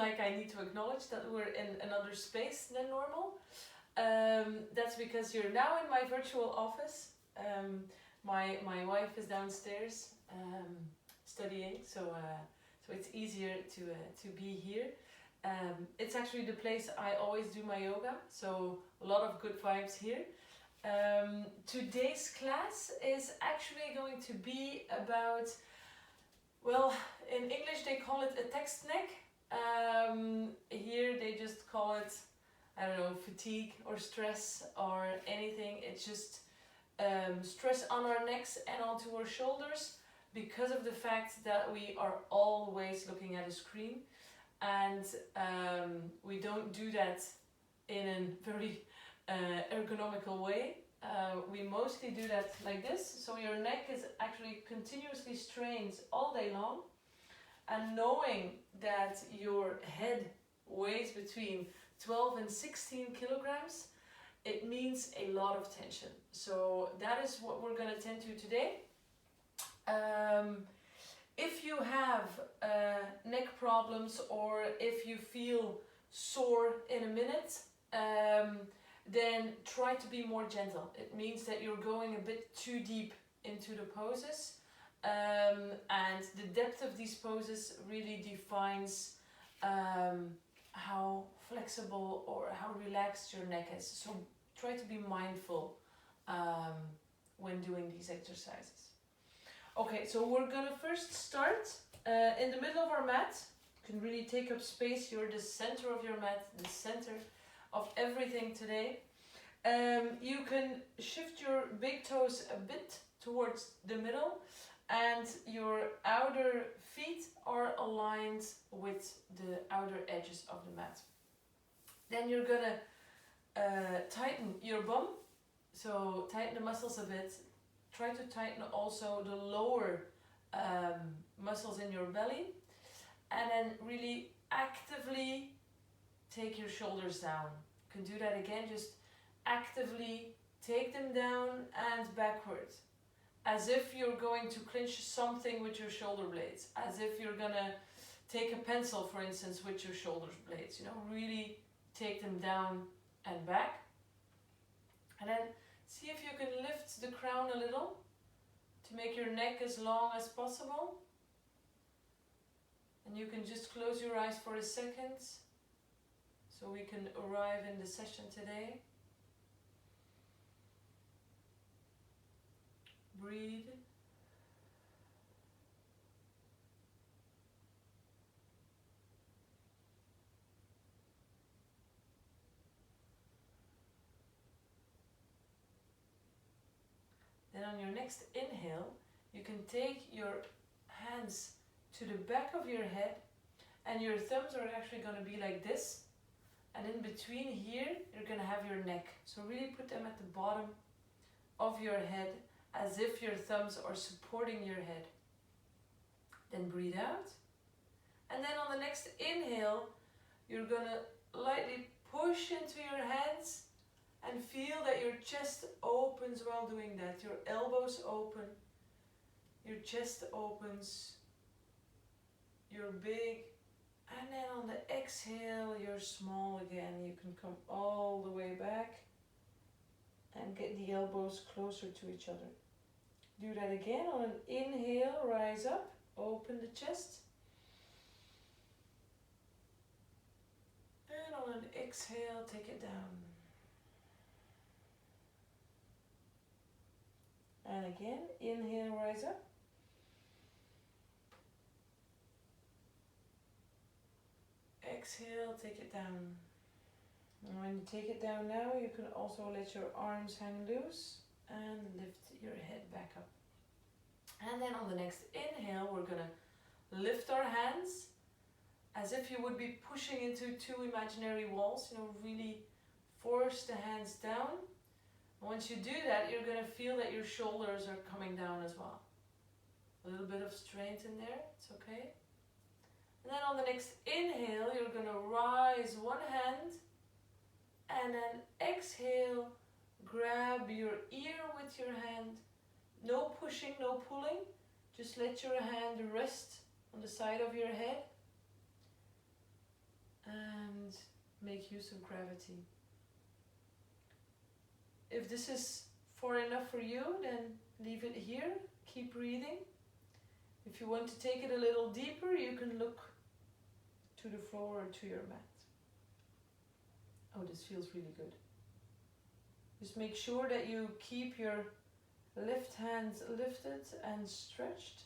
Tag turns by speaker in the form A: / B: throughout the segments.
A: like I need to acknowledge that we're in another space than normal. That's because you're now in my virtual office. My wife is downstairs studying, so it's easier to be here. It's actually the place I always do my yoga, so a lot of good vibes here. Today's class is actually going to be about, well, in English they call it a text neck. Here they just call it, I don't know, fatigue or stress or anything. It's just stress on our necks and onto our shoulders because of the fact that we are always looking at a screen, and we don't do that in a very ergonomical way. We mostly do that like this, so your neck is actually continuously strained all day long, and knowing that your head weighs between 12 and 16 kilograms, it means a lot of tension. So that is what we're going to tend to today. If you have neck problems, or if you feel sore in a minute, then try to be more gentle. It means that you're going a bit too deep into the poses, and the depth of these poses really defines how flexible or how relaxed your neck is. So try to be mindful when doing these exercises. Okay, so we're gonna first start in the middle of our mat. You can really take up space. You're the center of your mat, the center of everything today. You can shift your big toes a bit towards the middle, and your outer feet are aligned with the outer edges of the mat. Then you're gonna tighten your bum, so tighten the muscles a bit. Try to tighten also the lower muscles in your belly, and then really actively take your shoulders down. You can do that again, just actively take them down and backwards, as if you're going to clinch something with your shoulder blades, as if you're gonna take a pencil, for instance, with your shoulder blades. You know, really take them down and back. And then see if you can lift the crown a little to make your neck as long as possible. And you can just close your eyes for a second so we can arrive in the session today. Breathe. Then on your next inhale, you can take your hands to the back of your head, and your thumbs are actually going to be like this. And in between here, you're going to have your neck. So really put them at the bottom of your head, as if your thumbs are supporting your head. Then breathe out. And then on the next inhale, you're going to lightly push into your hands and feel that your chest opens while doing that. Your elbows open, your chest opens, you're big. And then on the exhale, you're small again. You can come all the way back and get the elbows closer to each other. Do that again. On an inhale, rise up, open the chest. And on an exhale, take it down. And again, inhale, rise up. Exhale, take it down. And when you take it down now, you can also let your arms hang loose and lift your head back up. And then on the next inhale, we're going to lift our hands as if you would be pushing into two imaginary walls. You know, really force the hands down. Once you do that, you're going to feel that your shoulders are coming down as well. A little bit of strength in there, it's okay. And then on the next inhale, you're going to rise one hand, and then exhale, grab your ear with your hand. No pushing, no pulling. Just let your hand rest on the side of your head. and make use of gravity. If this is far enough for you, then leave it here. Keep breathing. If you want to take it a little deeper, you can look to the floor or to your mat. Oh, this feels really good. Just make sure that you keep your left hand lifted and stretched.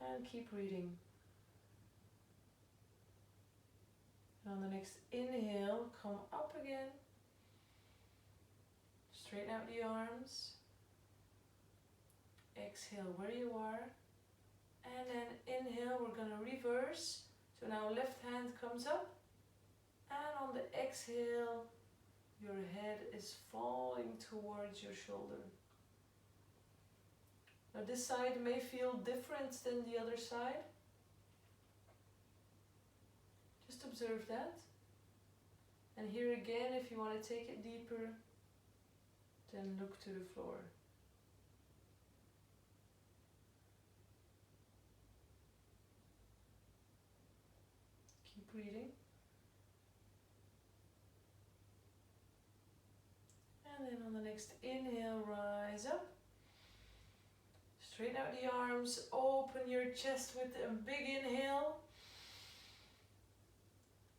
A: And keep breathing. On the next inhale, come up again. Straighten out the arms. Exhale where you are. And then inhale, we're going to reverse. So now left hand comes up. And on the exhale, your head is falling towards your shoulder. Now this side may feel different than the other side. Just observe that. And here again, if you want to take it deeper, then look to the floor. Keep breathing. And then on the next inhale, rise up. Straighten out the arms, open your chest with a big inhale.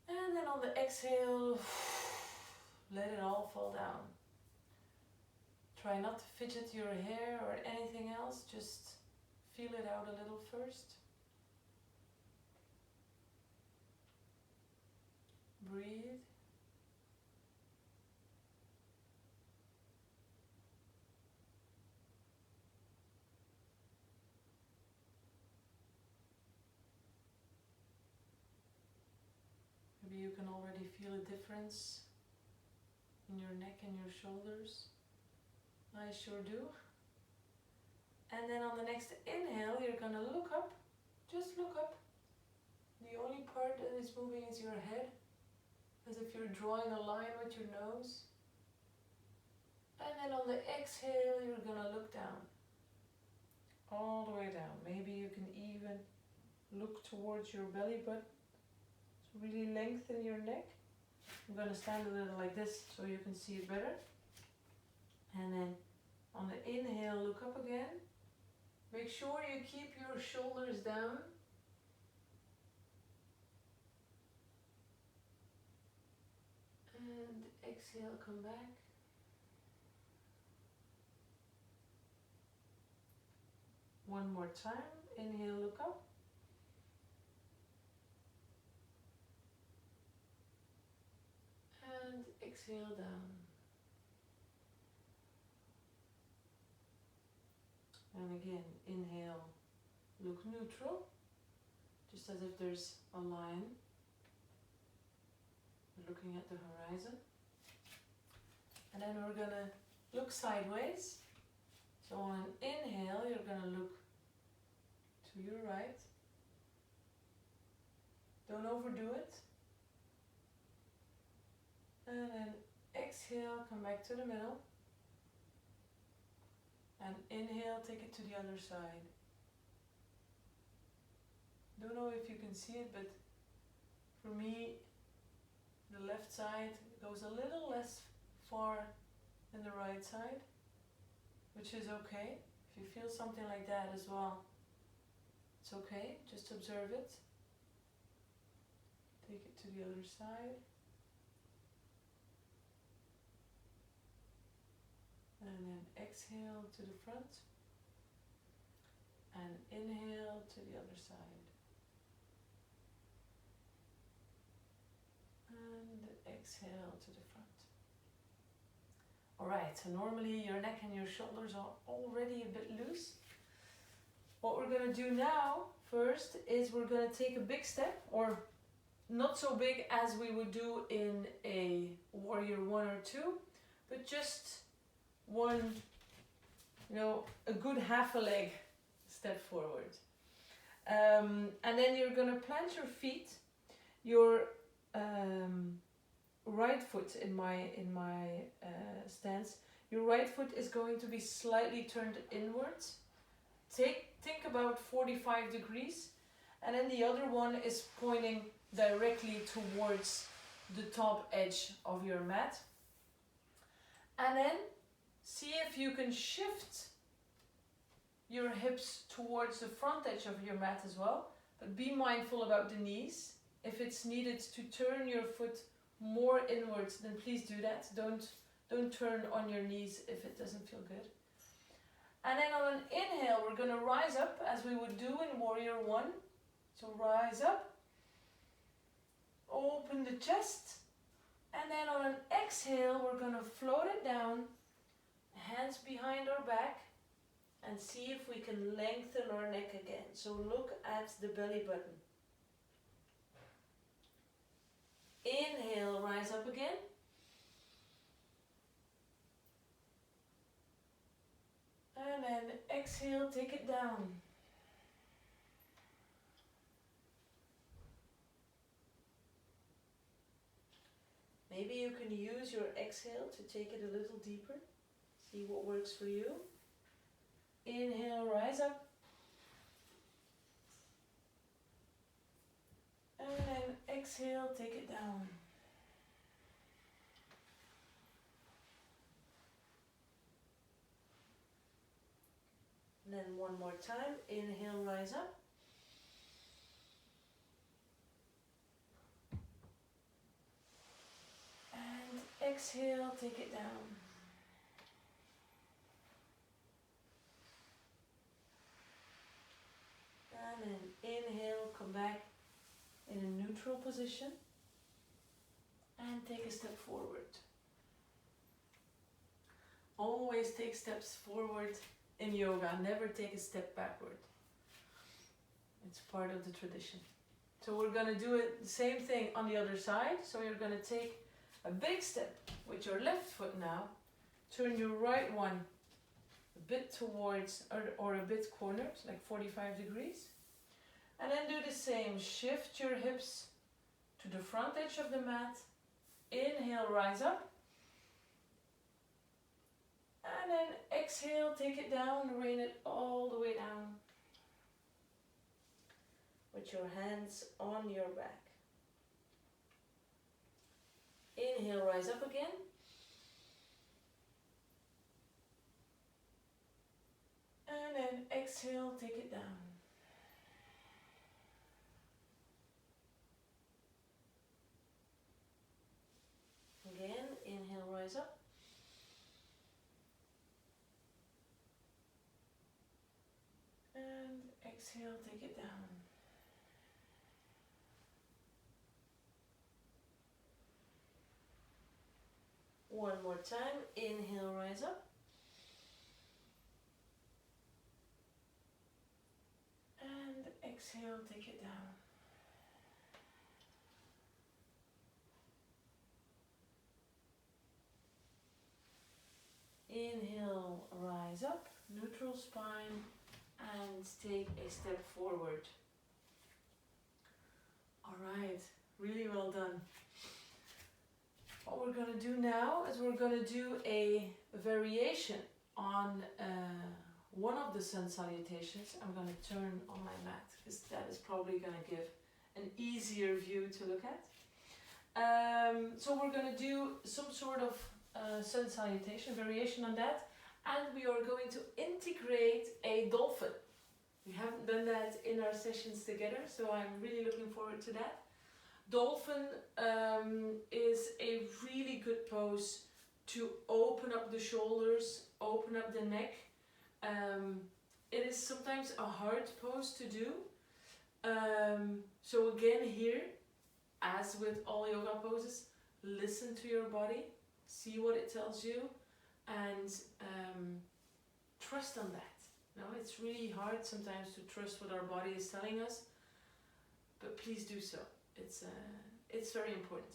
A: And then on the exhale, let it all fall down. Try not to fidget your hair or anything else, just feel it out a little first. Breathe. Maybe you can already feel a difference in your neck and your shoulders. I sure do. And then on the next inhale, you're going to look up. Just look up. The only part that is moving is your head, as if you're drawing a line with your nose. And then on the exhale, you're going to look down. All the way down. Maybe you can even look towards your belly button. So really lengthen your neck. I'm going to stand a little like this so you can see it better. And then on the inhale, look up again. Make sure you keep your shoulders down. And exhale, come back. One more time. Inhale, look up. And exhale down. And again, inhale, look neutral, just as if there's a line. We're looking at the horizon. And then we're going to look sideways. So on an inhale, you're going to look to your right. Don't overdo it. And then exhale, come back to the middle. And inhale, take it to the other side. Don't know if you can see it, but for me, the left side goes a little less far than the right side, which is okay. If you feel something like that as well, it's okay. Just observe it. Take it to the other side. And then exhale to the front. And inhale to the other side. And exhale to the front. Alright, so normally your neck and your shoulders are already a bit loose. What we're going to do now first is we're going to take a big step, or not so big as we would do in a warrior 1 or 2, but just one, a good half a leg step forward. And then you're going to plant your feet. Your right foot in my stance. Your right foot is going to be slightly turned inwards. Think about 45 degrees, And then the other one is pointing directly towards the top edge of your mat. And then see if you can shift your hips towards the front edge of your mat as well. But be mindful about the knees. If it's needed to turn your foot more inwards, then please do that. Don't turn on your knees if it doesn't feel good. And then on an inhale, we're going to rise up as we would do in Warrior 1. So rise up, open the chest, and then on an exhale, we're going to float it down, hands behind our back, and see if we can lengthen our neck again. So look at the belly button. Inhale, rise up again. And then exhale, take it down. Maybe you can use your exhale to take it a little deeper. See what works for you. Inhale, rise up. And then exhale, take it down. And then one more time. Inhale, rise up. And exhale, take it down. And then inhale, come back in a neutral position. And take a step forward. Always take steps forward in yoga. Never take a step backward. It's part of the tradition. So we're going to do it the same thing on the other side. So you're going to take a big step with your left foot now. Turn your right one a bit towards or a bit cornered, like 45 degrees. And then do the same. Shift your hips to the front edge of the mat. Inhale, rise up. And then exhale, take it down, rain it all the way down. With your hands on your back. Inhale, rise up again. And then exhale, take it down. Again, inhale, rise up. And exhale, take it down. One more time. Inhale, rise up. And exhale, take it down. Inhale, rise up, neutral spine, and take a step forward. All right, really well done. What we're going to do now is we're going to do a variation on one of the sun salutations. I'm going to turn on my mat because that is probably going to give an easier view to look at. So we're going to do some sort of sun salutation, variation on that, and we are going to integrate a dolphin. We haven't done that in our sessions together, so I'm really looking forward to that. Dolphin is a really good pose to open up the shoulders, open up the neck. It is sometimes a hard pose to do. So again here, as with all yoga poses, listen to your body, see what it tells you, and trust on that. No, it's really hard sometimes to trust what our body is telling us, but please do so. It's very important.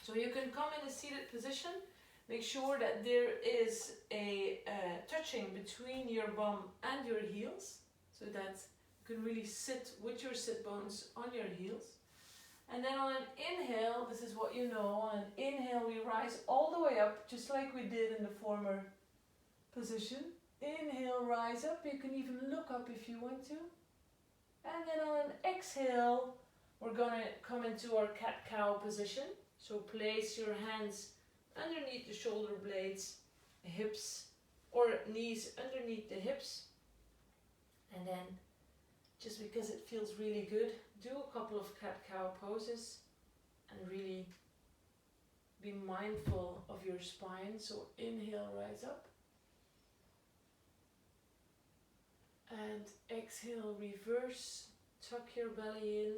A: So you can come in a seated position. Make sure that there is a touching between your bum and your heels, so that you can really sit with your sit bones on your heels. And then on an inhale, this is what you know, on an inhale we rise all the way up, just like we did in the former position. Inhale, rise up. You can even look up if you want to. And then on an exhale, we're going to come into our cat-cow position. So place your hands underneath the shoulder blades, hips, or knees underneath the hips. And then, just because it feels really good, do a couple of cat-cow poses and really be mindful of your spine. So inhale, rise up. And exhale, reverse, tuck your belly in.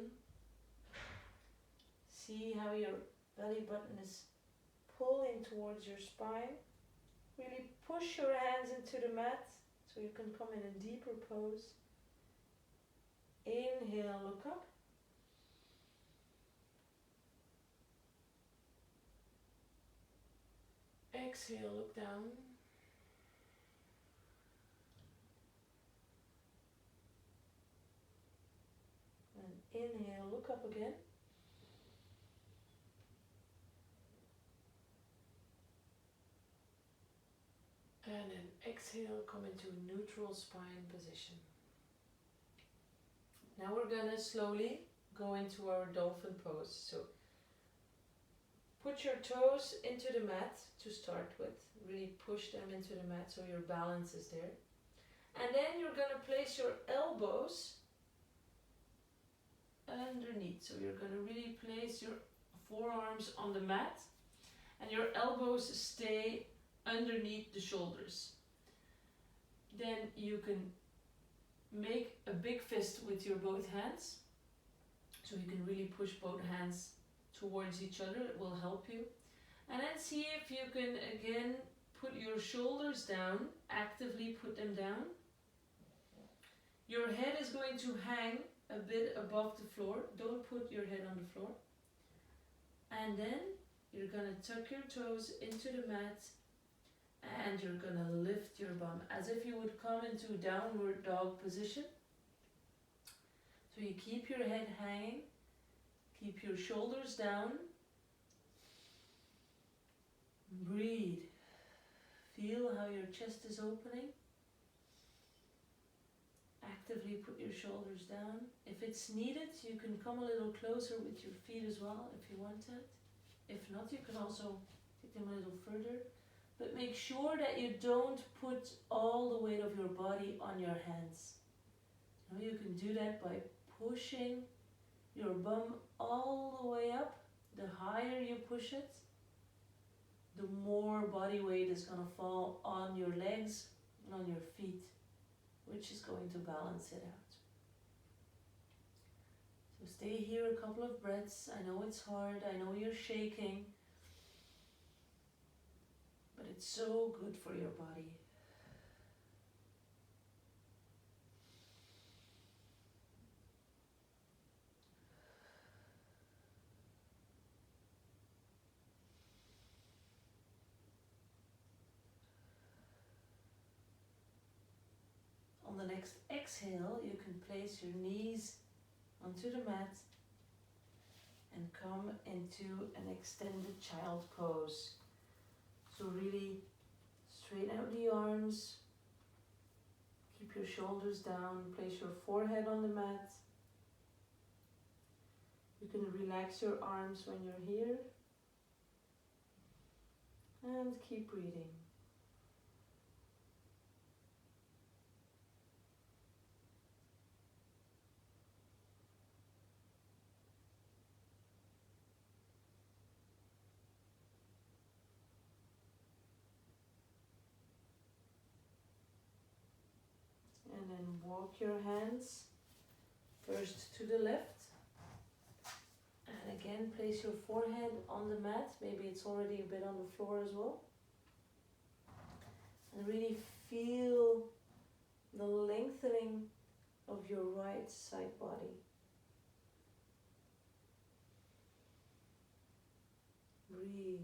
A: See how your belly button is pulling towards your spine. Really push your hands into the mat so you can come in a deeper pose. Inhale, look up. Exhale, look down. And inhale, look up again. And then exhale, come into a neutral spine position. Now we're gonna slowly go into our dolphin pose. So put your toes into the mat to start with. Really push them into the mat so your balance is there. And then you're gonna place your elbows underneath. So you're gonna really place your forearms on the mat and your elbows stay underneath the shoulders. Then you can make a big fist with your both hands. So you can really push both hands towards each other. It will help you. And then see if you can again put your shoulders down, actively put them down. Your head is going to hang a bit above the floor. Don't put your head on the floor. And then you're going to tuck your toes into the mat and you're going to lift your bum as if you would come into downward dog position. So you keep your head hanging, keep your shoulders down. Breathe. Feel how your chest is opening. Actively put your shoulders down. If it's needed, you can come a little closer with your feet as well if you want it. If not, you can also take them a little further. But make sure that you don't put all the weight of your body on your hands. Now you can do that by pushing your bum all the way up. The higher you push it, the more body weight is going to fall on your legs and on your feet, which is going to balance it out. So stay here a couple of breaths. I know it's hard, I know you're shaking, but it's so good for your body. On the next exhale, you can place your knees onto the mat and come into an extended child pose. So really straighten out the arms, keep your shoulders down, place your forehead on the mat. You can relax your arms when you're here and keep breathing. And then walk your hands first to the left. And again, place your forehead on the mat. Maybe it's already a bit on the floor as well. And really feel the lengthening of your right side body. Breathe.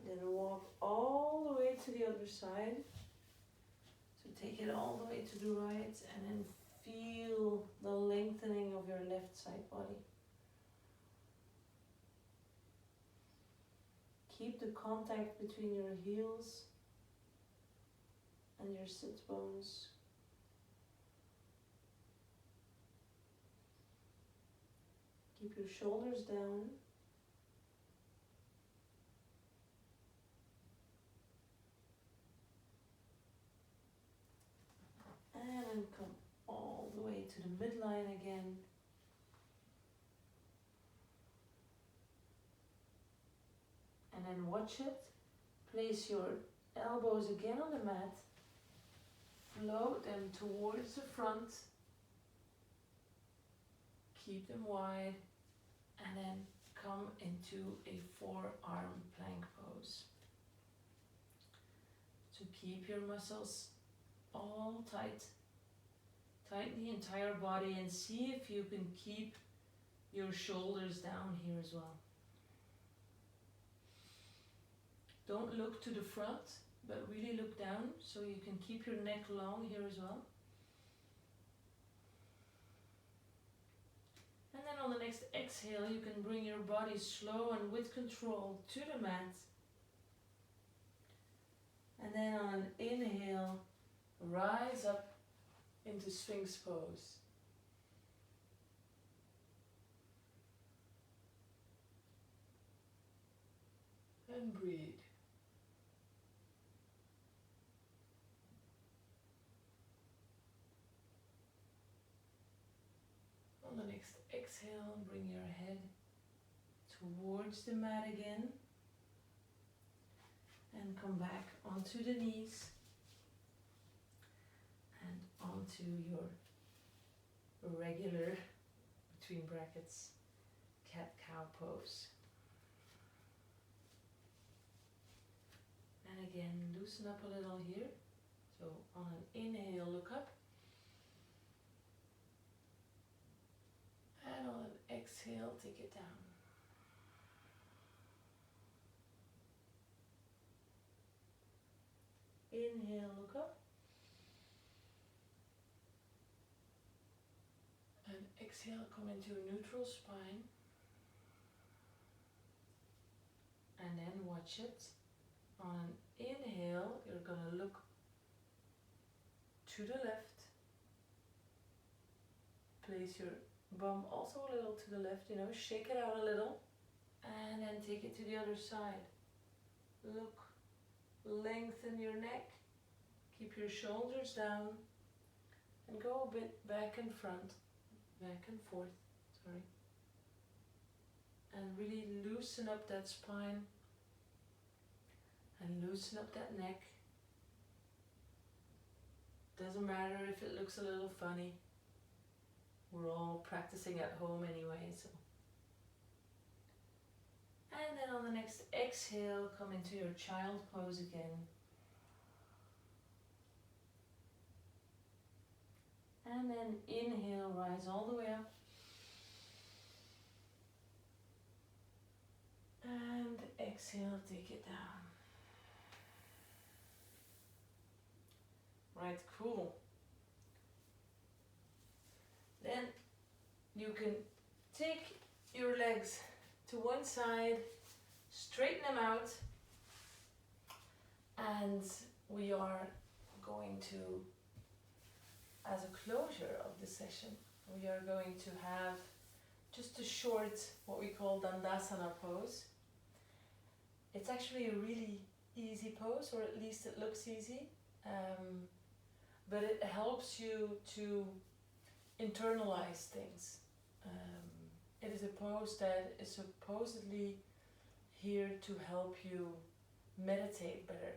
A: Then walk all the way to the other side. So take it all the way to the right and then feel the lengthening of your left side body. keep the contact between your heels and your sit bones. Keep your shoulders down. And then come all the way to the midline again. And then watch it. Place your elbows again on the mat. Float them towards the front. Keep them wide. And then come into a forearm plank pose. So keep your muscles all tight. Tighten the entire body and see if you can keep your shoulders down here as well. Don't look to the front, but really look down so you can keep your neck long here as well. And then on the next exhale, you can bring your body slow and with control to the mat. And then on an inhale, rise up into Sphinx Pose. And breathe. On the next exhale, bring your head towards the mat again. And come back onto the knees. And onto your regular, between brackets, cat-cow pose. And again, loosen up a little here. So on an inhale, look up. And on an exhale, take it down. Inhale, look up. And exhale, come into a neutral spine. And then watch it. On an inhale, you're going to look to the left. Place your bum also a little to the left, shake it out a little. And then take it to the other side. Look, lengthen your neck. Keep your shoulders down. And go a bit back and front, back and forth, sorry. And really loosen up that spine. And loosen up that neck. Doesn't matter if it looks a little funny. We're all practicing at home anyway, so. And then on the next exhale, come into your child pose again. And then inhale, rise all the way up. And exhale, take it down. Right, cool. Then you can take your legs to one side, straighten them out, and we are going to, as a closure of the session, we are going to have just a short, what we call Dandasana Pose. It's actually a really easy pose, or at least it looks easy. But it helps you to internalize things. It is a pose that is supposedly here to help you meditate better,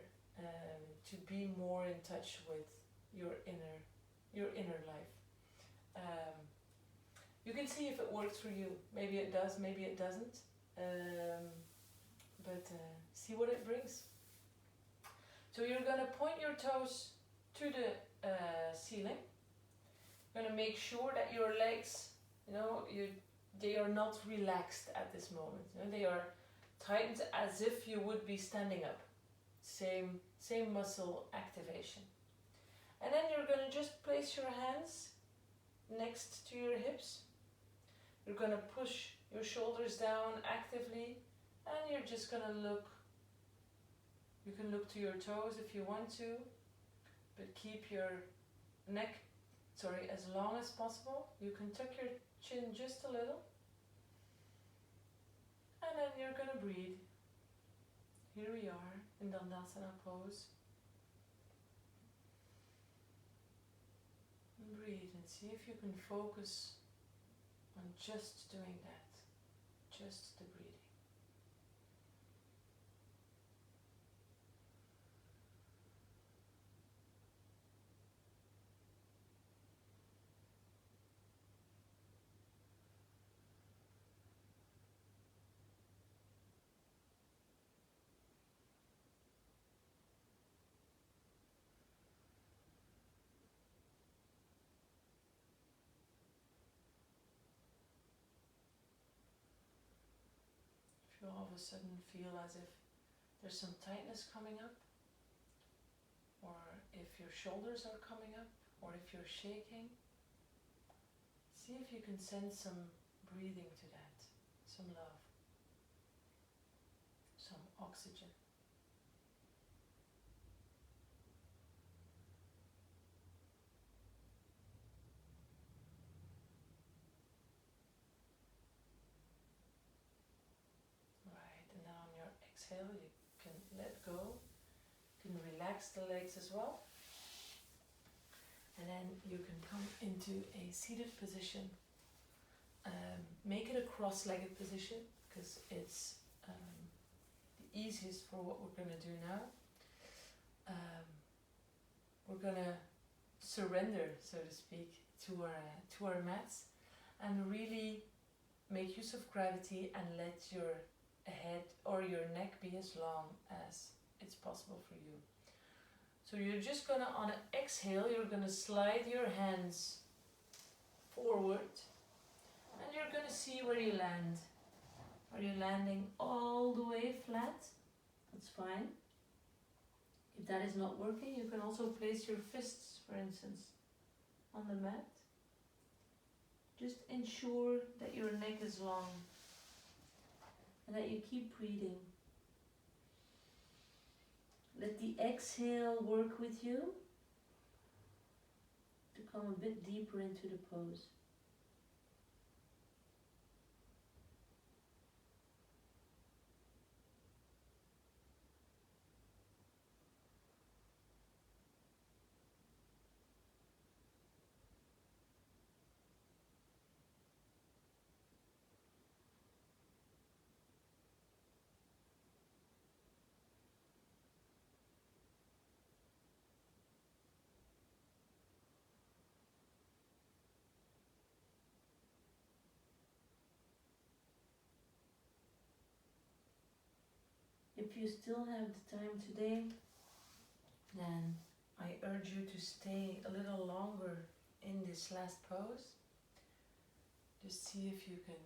A: to be more in touch with your inner life. You can see if it works for you. Maybe it does, maybe it doesn't. But see what it brings. So you're gonna point your toes to the ceiling. You're gonna make sure that your legs, they are not relaxed at this moment. They are tightened as if you would be standing up. Same muscle activation. And then you're gonna just place your hands next to your hips. You're gonna push your shoulders down actively, and you're just gonna look You can look to your toes if you want to, but keep your neck, as long as possible. You can tuck your chin just a little. And then you're going to breathe. Here we are in Dandasana Pose. And breathe and see if you can focus on just doing that. Just the breathing. You all of a sudden feel as if there's some tightness coming up, or if your shoulders are coming up, or if you're shaking, see if you can send some breathing to that, some love, some oxygen. Exhale, you can let go, you can relax the legs as well, and then you can come into a seated position. Make it a cross-legged position because it's the easiest for what we're going to do now. We're going to surrender, so to speak, to our mats and really make use of gravity and let your head or your neck be as long as it's possible for you. So you're just gonna, on an exhale, you're gonna slide your hands forward and you're gonna see where you land. Are you landing all the way flat? That's fine. If that is not working, you can also place your fists, for instance, on the mat. Just ensure that your neck is long and that you keep breathing. Let the exhale work with you to come a bit deeper into the pose. If you still have the time today, then I urge you to stay a little longer in this last pose. Just see if you can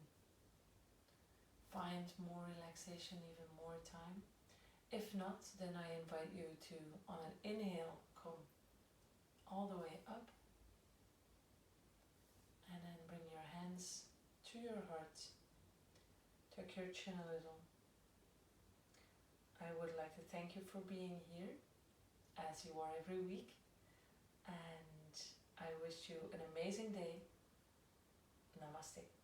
A: find more relaxation, even more time. If not, then I invite you to, on an inhale, come all the way up and then bring your hands to your heart. Tuck your chin a little. I would like to thank you for being here, as you are every week, and I wish you an amazing day. Namaste.